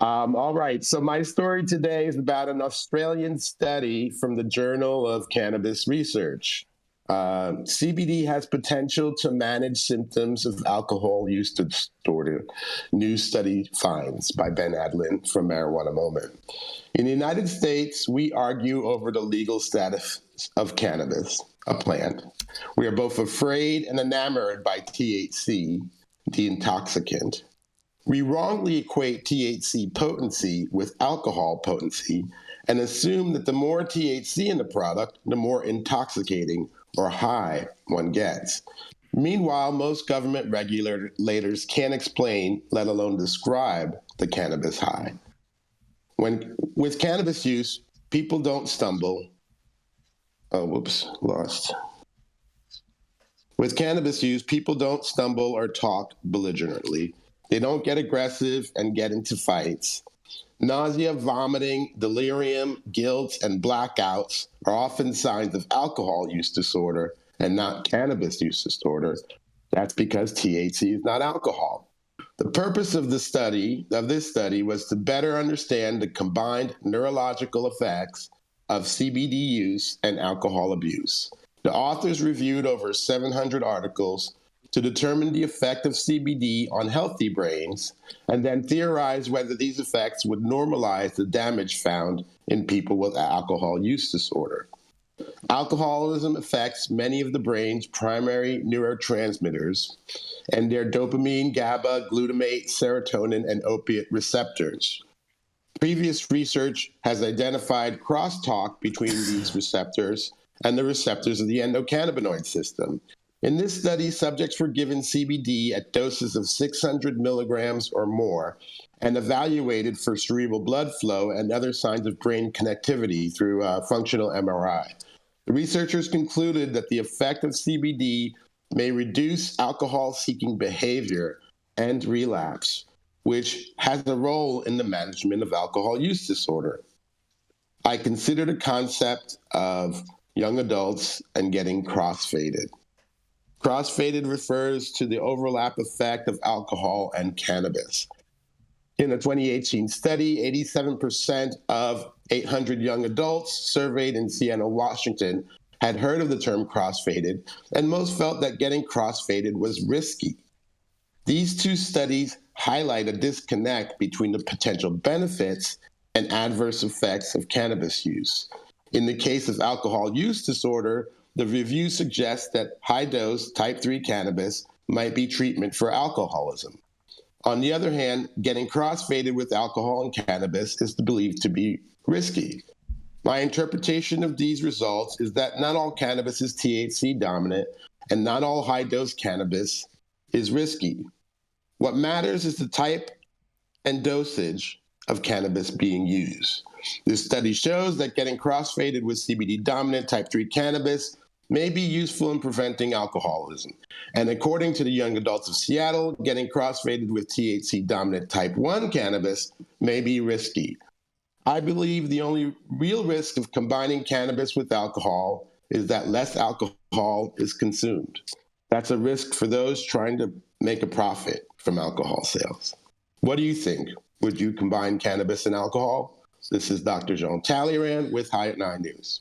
All right. So my story today is about an Australian study from the Journal of Cannabis Research. CBD has potential to manage symptoms of alcohol use disorder, new study finds by Ben Adlin from Marijuana Moment. In the United States, we argue over the legal status of cannabis, a plant. We are both afraid and enamored by THC, the intoxicant. We wrongly equate THC potency with alcohol potency and assume that the more THC in the product, the more intoxicating or high one gets. Meanwhile, most government regulators can't explain, let alone describe, the cannabis high. With cannabis use, people don't stumble. Oh, whoops, lost. With cannabis use, people don't stumble or talk belligerently. They don't get aggressive and get into fights. Nausea, vomiting, delirium, guilt, and blackouts are often signs of alcohol use disorder and not cannabis use disorder. That's because THC is not alcohol. The purpose of this study was to better understand the combined neurological effects of CBD use and alcohol abuse. The authors reviewed over 700 articles to determine the effect of CBD on healthy brains, and then theorize whether these effects would normalize the damage found in people with alcohol use disorder. Alcoholism affects many of the brain's primary neurotransmitters and their dopamine, GABA, glutamate, serotonin, and opiate receptors. Previous research has identified crosstalk between these receptors and the receptors of the endocannabinoid system. In this study, subjects were given CBD at doses of 600 milligrams or more and evaluated for cerebral blood flow and other signs of brain connectivity through functional MRI. The researchers concluded that the effect of CBD may reduce alcohol-seeking behavior and relapse, which has a role in the management of alcohol use disorder. I consider the concept of young adults and getting crossfaded. Crossfaded refers to the overlap effect of alcohol and cannabis. In a 2018 study, 87% of 800 young adults surveyed in Seattle, Washington, had heard of the term crossfaded, and most felt that getting crossfaded was risky. These two studies highlight a disconnect between the potential benefits and adverse effects of cannabis use. In the case of alcohol use disorder, the review suggests that high-dose type 3 cannabis might be treatment for alcoholism. On the other hand, getting crossfaded with alcohol and cannabis is believed to be risky. My interpretation of these results is that not all cannabis is THC dominant and not all high-dose cannabis is risky. What matters is the type and dosage of cannabis being used. This study shows that getting crossfaded with CBD-dominant type 3 cannabis may be useful in preventing alcoholism. And according to the young adults of Seattle, getting crossfaded with THC-dominant type 1 cannabis may be risky. I believe the only real risk of combining cannabis with alcohol is that less alcohol is consumed. That's a risk for those trying to make a profit from alcohol sales. What do you think? Would you combine cannabis and alcohol? This is Dr. Jean Talleyrand with High at 9 News.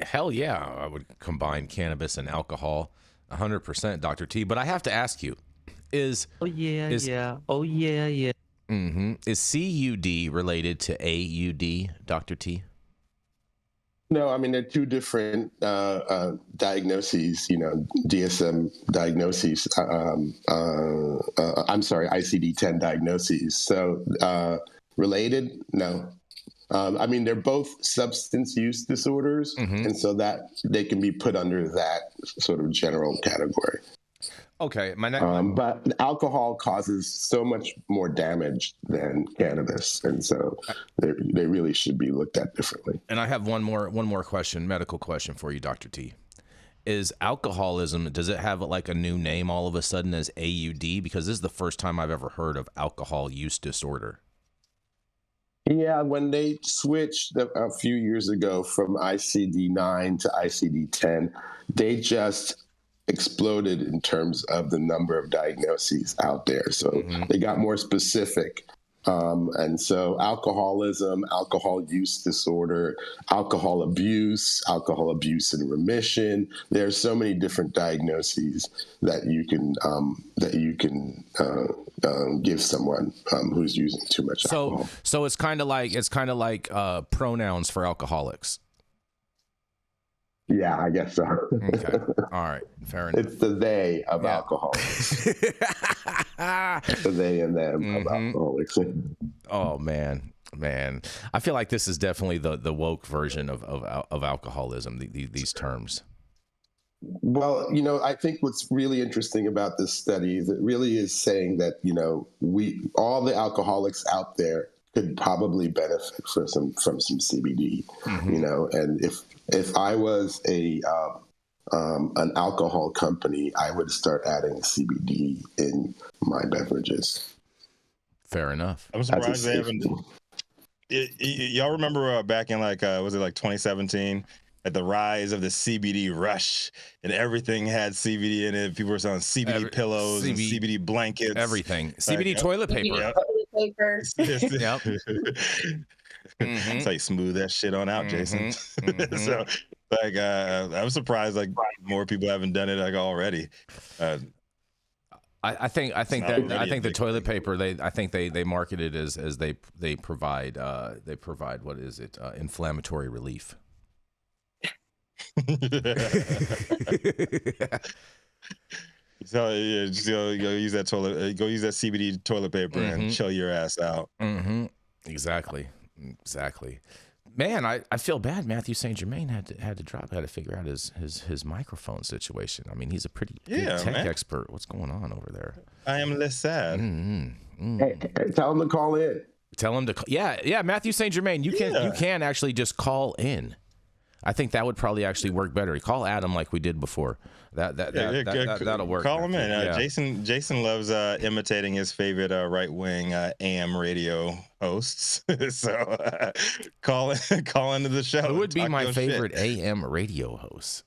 Hell yeah, I would combine cannabis and alcohol 100%, Dr. T. But I have to ask you, is Is CUD related to AUD, Dr. T? No, I mean, they're two different diagnoses, DSM diagnoses. I'm sorry, ICD-10 diagnoses. So related? No. I mean, they're both substance use disorders, and so that they can be put under that sort of general category. Okay, but alcohol causes so much more damage than cannabis, and so they really should be looked at differently. And I have one more question, medical question for you, Dr. T. Is alcoholism, does it have like a new name all of a sudden as AUD? Because this is the first time I've ever heard of alcohol use disorder. Yeah, when they switched a few years ago from ICD-9 to ICD-10, they just exploded in terms of the number of diagnoses out there. So they got more specific. And so alcoholism, alcohol use disorder, alcohol abuse in remission. There's so many different diagnoses that you can give someone who's using too much alcohol. So it's kind of like pronouns for alcoholics. Yeah, I guess so. Okay. All right. Fair enough. It's the they of alcoholics. The they and them of alcoholics. Oh man. I feel like this is definitely the woke version of alcoholism. These terms. Well, I think what's really interesting about this study is it really is saying that, all the alcoholics out there could probably benefit from some CBD, and if I was an alcohol company, I would start adding CBD in my beverages. Fair enough. I'm surprised they haven't. Y'all remember back in was it 2017? At the rise of the CBD rush, and everything had CBD in it. People were selling CBD pillows and CBD blankets. Everything. CBD toilet paper. Toilet paper. Yep. That's how you smooth that shit on out, Jason. So, I was surprised more people haven't done it I already. think the toilet paper they market it as they provide what is it, inflammatory relief. So just go use that CBD toilet paper and chill your ass out. Exactly. Man, I feel bad. Matthew St. Germain had to figure out his microphone situation. I mean, he's a pretty good tech expert. What's going on over there? I am less sad. Hey, tell him to call in. Tell him to yeah. Matthew St. Germain, you can actually just call in. I think that would probably actually work better. Call Adam like we did before. That'll work. Call him in. Jason loves imitating his favorite right-wing AM radio hosts. So call into the show. Who would be my favorite AM radio host?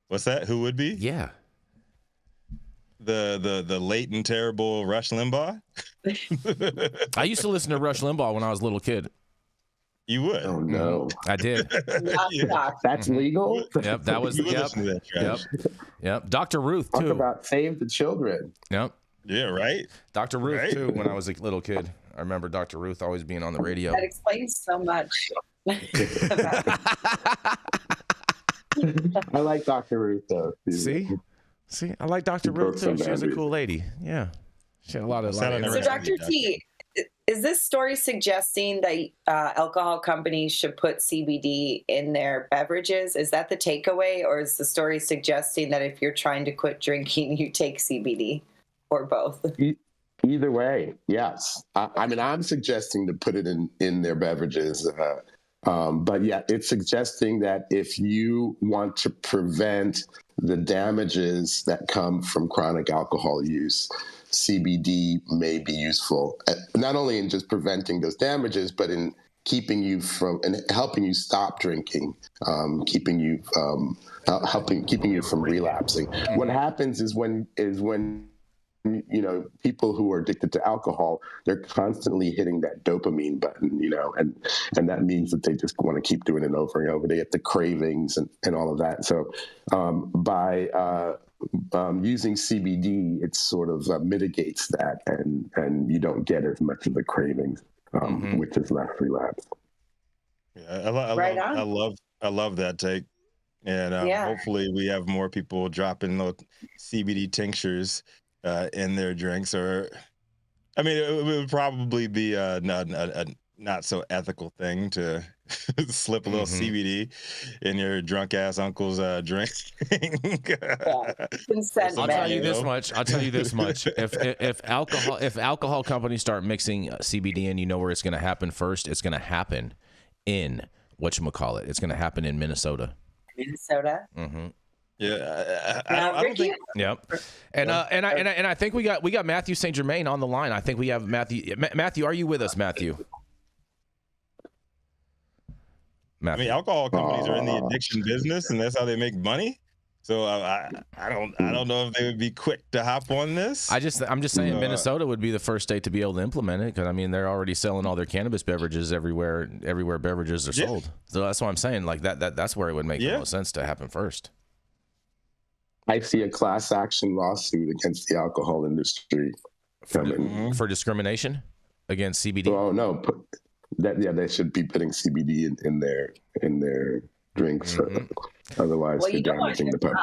What's that? Who would be? Yeah. The late and terrible Rush Limbaugh. I used to listen to Rush Limbaugh when I was a little kid. You would? Oh no, I did. That's legal. Yep, that was. Yep. Dr. Ruth too. Talk about save the children. Yep. Yeah, right. Dr. Ruth too. When I was a little kid, I remember Dr. Ruth always being on the radio. That explains so much. I like Dr. Ruth though. See, I like Dr. Ruth too. She was a cool lady. Yeah, she had a lot of. So, Dr. T, is this story suggesting that alcohol companies should put CBD in their beverages? Is that the takeaway, or is the story suggesting that if you're trying to quit drinking, you take CBD, or both? Either way, yes. I mean, I'm suggesting to put it in their beverages, but yeah, it's suggesting that if you want to prevent the damages that come from chronic alcohol use, CBD may be useful, not only in just preventing those damages, but in keeping you from and helping you stop drinking, keeping you from relapsing. What happens is when people who are addicted to alcohol, they're constantly hitting that dopamine button, and that means that they just want to keep doing it over and over. They get the cravings and all of that. So by using CBD, it sort of mitigates that, and you don't get as much of the cravings, which is less relapse. Yeah, I love that take, and hopefully we have more people dropping those CBD tinctures in their drinks. Or, I mean, it would probably be a not so ethical thing to slip a little CBD in your drunk ass uncle's drink. I'll tell you this much. If alcohol companies start mixing CBD in, you know where it's going to happen first? It's going to happen in whatchamacallit. It's going to happen in Minnesota. Mm-hmm. Yeah, I don't think. Yep, and I think we got Matthew St. Germain on the line. I think we have Matthew. Matthew, are you with us, Matthew? I mean, alcohol companies are in the addiction business, and that's how they make money. So I don't know if they would be quick to hop on this. I'm just saying Minnesota would be the first state to be able to implement it, because I mean they're already selling all their cannabis beverages everywhere beverages are sold. So that's what I'm saying. Like that's where it would make the most sense to happen first. I see a class action lawsuit against the alcohol industry for discrimination against CBD. Oh no, they should be putting CBD in their drinks. Otherwise, they're damaging the public.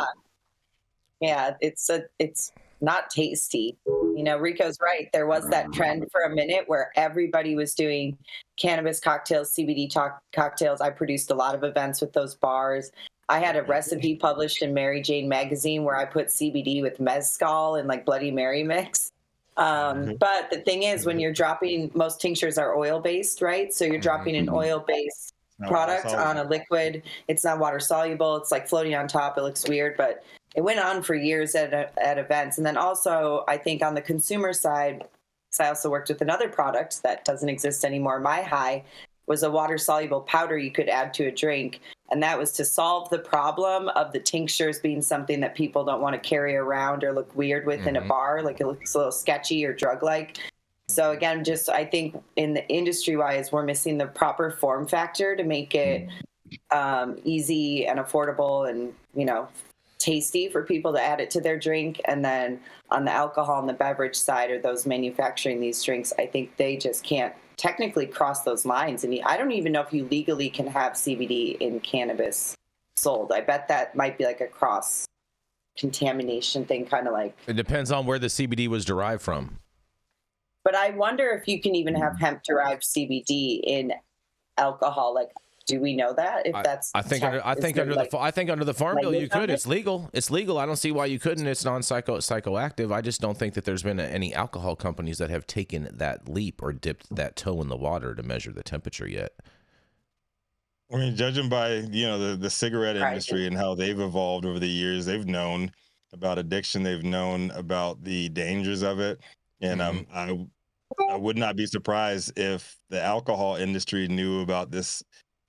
Yeah, it's not tasty. You know, Rico's right. There was that trend for a minute where everybody was doing cannabis cocktails, CBD cocktails. I produced a lot of events with those bars. I had a recipe published in Mary Jane magazine where I put CBD with mezcal and like Bloody Mary mix. But the thing is, when you're dropping, most tinctures are oil-based, right? So you're dropping an oil-based product on a liquid. It's not water soluble. It's like floating on top. It looks weird, but it went on for years at events. And then also, I think on the consumer side, I also worked with another product that doesn't exist anymore. My high was a water soluble powder you could add to a drink. And that was to solve the problem of the tinctures being something that people don't want to carry around or look weird with in a bar. Like it looks a little sketchy or drug-like. So again, just I think in the industry-wise, we're missing the proper form factor to make it easy and affordable and, you know, tasty for people to add it to their drink. And then on the alcohol and the beverage side, or those manufacturing these drinks, I think they just can't technically cross those lines. And I don't even know if you legally can have CBD in cannabis sold. I bet that might be like a cross contamination thing, kind of like. It depends on where the CBD was derived from. But I wonder if you can even have hemp-derived CBD in alcohol. Like, do we know that? If that's I think under the Farm Bill you could. It's legal. It's legal. I don't see why you couldn't. It's psychoactive. I just don't think that there's been any alcohol companies that have taken that leap or dipped that toe in the water to measure the temperature yet. I mean, judging by the cigarette industry and how they've evolved over the years, they've known about addiction. They've known about the dangers of it. And I would not be surprised if the alcohol industry knew about this,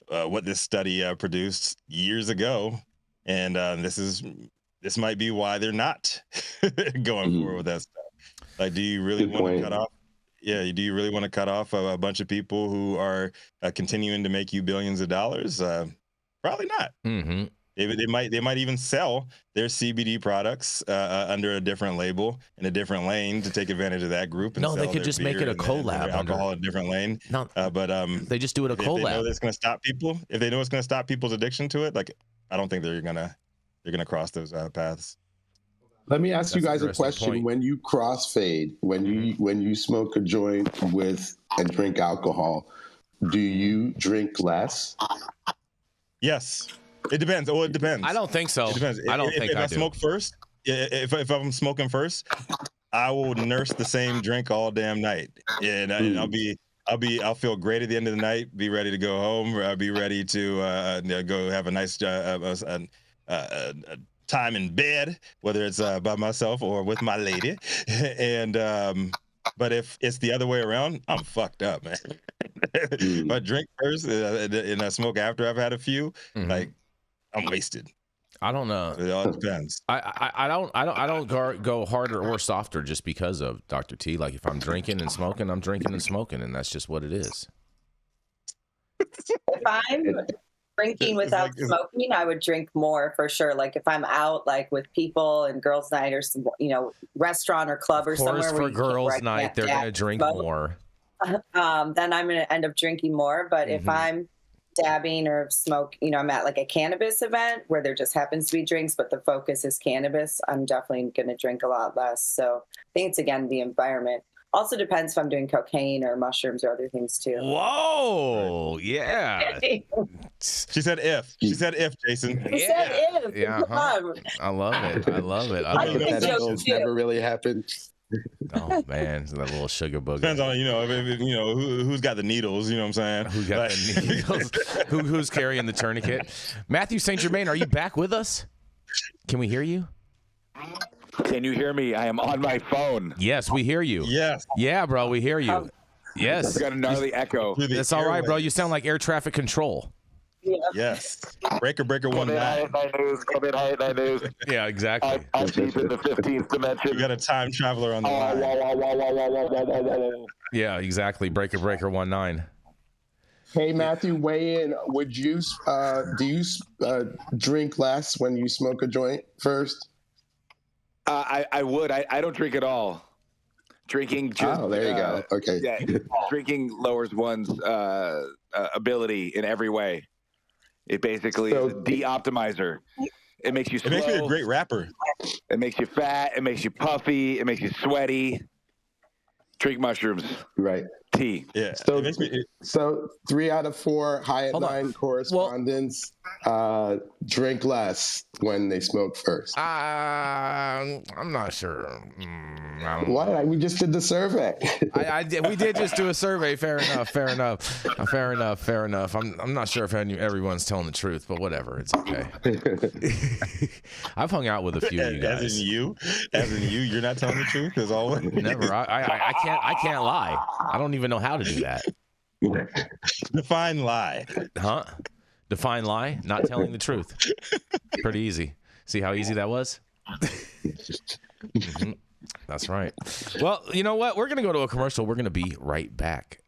what this study produced years ago, and this might be why they're not going forward with that stuff. Like, do you really want to cut off? Yeah, do you really want to cut off a bunch of people who are continuing to make you billions of dollars? Probably not. Mm-hmm. They might even sell their CBD products under a different label in a different lane to take advantage of that group. And no, they could just make it a collab. Alcohol in a different lane. No, but they just do it a collab. If they know that's going to stop people, if they know it's going to stop people's addiction to it, like I don't think they're gonna cross those paths. Let me ask you guys a question. Point. When you crossfade, when you smoke a joint and drink alcohol, do you drink less? Yes. It depends. Well, it depends. I don't think so. It depends. I don't think if I smoke first, if I'm smoking first, I will nurse the same drink all damn night, and I'll feel great at the end of the night. Be ready to go home. Or I'll be ready to go have a nice time in bed, whether it's by myself or with my lady. And but if it's the other way around, I'm fucked up, man. If I drink first and I smoke after I've had a few, like. I'm wasted. I don't know. It all depends. I don't go harder or softer just because of Dr. T. Like if I'm drinking and smoking, I'm drinking and smoking, and that's just what it is. If I'm drinking without smoking, I would drink more for sure. Like if I'm out like with people and girls' night or some restaurant or club or somewhere. Of course, for girls' night, they're gonna drink more. Then I'm gonna end up drinking more. But if I'm dabbing or smoke, I'm at like a cannabis event where there just happens to be drinks, but the focus is cannabis, I'm definitely going to drink a lot less. So I think it's, again, the environment. Also depends if I'm doing cocaine or mushrooms or other things too. Whoa, yeah. She said if. She said if, Jason. She said if. Yeah, I love it. I love it. Hypotheticals never really happened. Oh man, that little sugar booger. Depends on who's got the needles. You know what I'm saying? Who got the needles? Who's carrying the tourniquet? Matthew St. Germain, are you back with us? Can we hear you? Can you hear me? I am on my phone. Yes, we hear you. Yes. Yeah, bro, we hear you. Yes. I've got a gnarly echo. That's all right, bro. You sound like air traffic control. Yes. Breaker 19. Yeah, exactly. I'm deep in the 15th dimension. You got a time traveler on the line. Yeah, exactly. Breaker 19. Hey, Matthew, weigh in. Would you do you drink less when you smoke a joint first? I would. I don't drink at all. Drinking just there you go. Okay. Yeah, drinking lowers one's ability in every way. It basically is a de-optimizer. It makes you slow. It makes you a great rapper. It makes you fat. It makes you puffy. It makes you sweaty. Drink mushrooms. Right. Tea. Yeah. So 3 out of 4 high-at-9 correspondents drink less when they smoke first. I'm not sure. I don't Why? know. We just did the survey. We did just do a survey. Fair enough. I'm not sure if everyone's telling the truth, but whatever. It's okay. I've hung out with a few of you guys. As in you, you're not telling the truth as always. Never. I can't lie. I don't even know how to do that. Define lie. Huh? Define lie? Not telling the truth. Pretty easy. See how easy that was? Mm-hmm. That's right. Well, you know what? We're going to go to a commercial. We're going to be right back.